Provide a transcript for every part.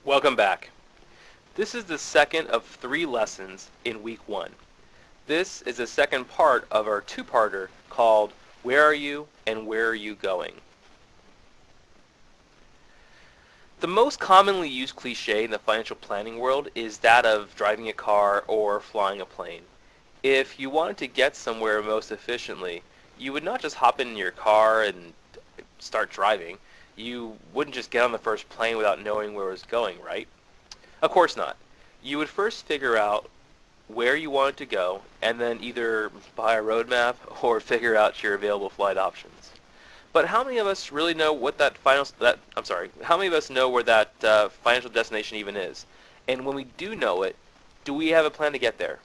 Welcome back. This is the second of 3 lessons in week 1. This is the second part of our two-parter called Where Are You and Where Are You Going? The most commonly used cliche in the financial planning world is that of driving a car or flying a plane. If you wanted to get somewhere most efficiently, you would not just hop in your car and start driving. You wouldn't just get on the first plane without knowing where it was going, right? Of course not. You would first figure out where you wanted to go and then either buy a roadmap or figure out your available flight options. But how many of us really know what how many of us know where that financial destination even is? And when we do know it, do we have a plan to get there?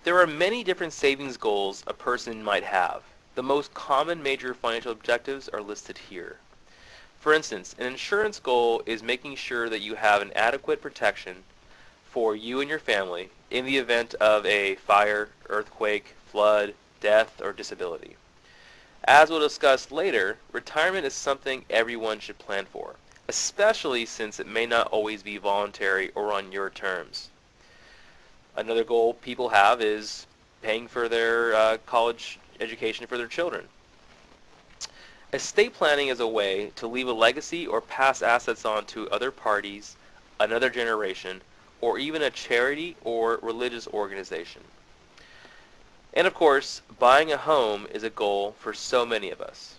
There are many different savings goals a person might have. The most common major financial objectives are listed here. For instance, an insurance goal is making sure that you have an adequate protection for you and your family in the event of a fire, earthquake, flood, death, or disability. As we'll discuss later, retirement is something everyone should plan for, especially since it may not always be voluntary or on your terms. Another goal people have is paying for their college education for their children. Estate planning is a way to leave a legacy or pass assets on to other parties, another generation, or even a charity or religious organization. And of course, buying a home is a goal for so many of us.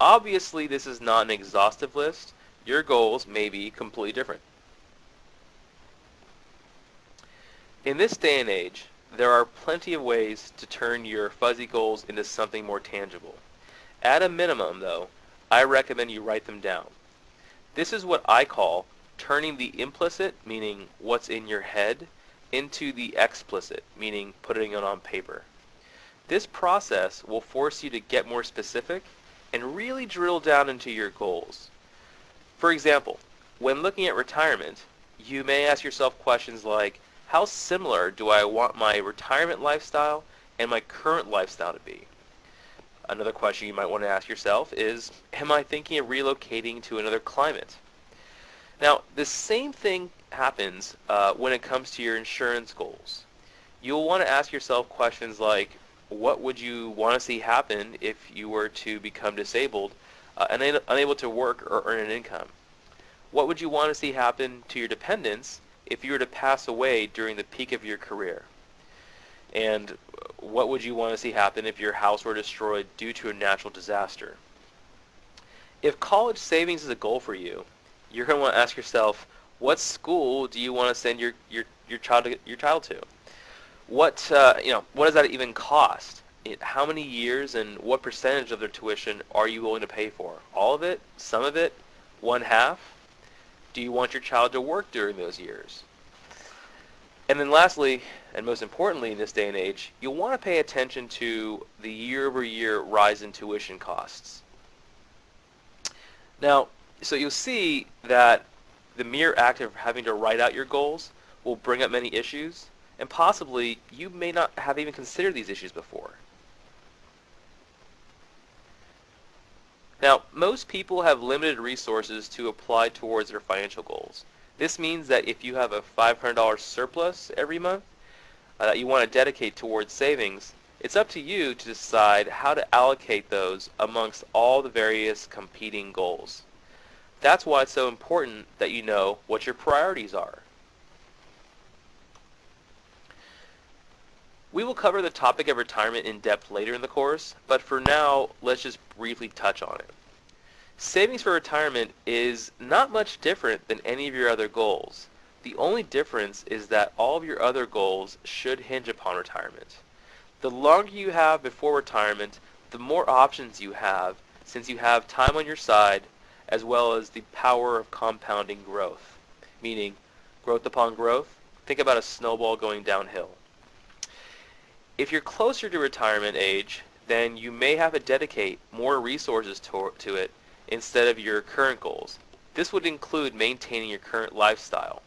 Obviously, this is not an exhaustive list. Your goals may be completely different. In this day and age, there are plenty of ways to turn your fuzzy goals into something more tangible. At a minimum, though, I recommend you write them down. This is what I call turning the implicit, meaning what's in your head, into the explicit, meaning putting it on paper. This process will force you to get more specific and really drill down into your goals. For example, when looking at retirement, you may ask yourself questions like, how similar do I want my retirement lifestyle and my current lifestyle to be? Another question you might want to ask yourself is, am I thinking of relocating to another climate? Now, the same thing happens when it comes to your insurance goals. You'll want to ask yourself questions like, what would you want to see happen if you were to become disabled and unable to work or earn an income? What would you want to see happen to your dependents if you were to pass away during the peak of your career? And what would you want to see happen if your house were destroyed due to a natural disaster? If college savings is a goal for you, you're going to want to ask yourself, what school do you want to send your child to? What does that even cost? How many years and what percentage of their tuition are you willing to pay for? All of it? Some of it? One half? Do you want your child to work during those years? And then lastly, and most importantly in this day and age, you'll want to pay attention to the year-over-year rise in tuition costs. Now, so you'll see that the mere act of having to write out your goals will bring up many issues, and possibly you may not have even considered these issues before. Now, most people have limited resources to apply towards their financial goals. This means that if you have a $500 surplus every month that you want to dedicate towards savings, it's up to you to decide how to allocate those amongst all the various competing goals. That's why it's so important that you know what your priorities are. We will cover the topic of retirement in depth later in the course, but for now, let's just briefly touch on it. Savings for retirement is not much different than any of your other goals. The only difference is that all of your other goals should hinge upon retirement. The longer you have before retirement, the more options you have, since you have time on your side, as well as the power of compounding growth. Meaning, growth upon growth, think about a snowball going downhill. If you're closer to retirement age, then you may have to dedicate more resources to it instead of your current goals. This would include maintaining your current lifestyle.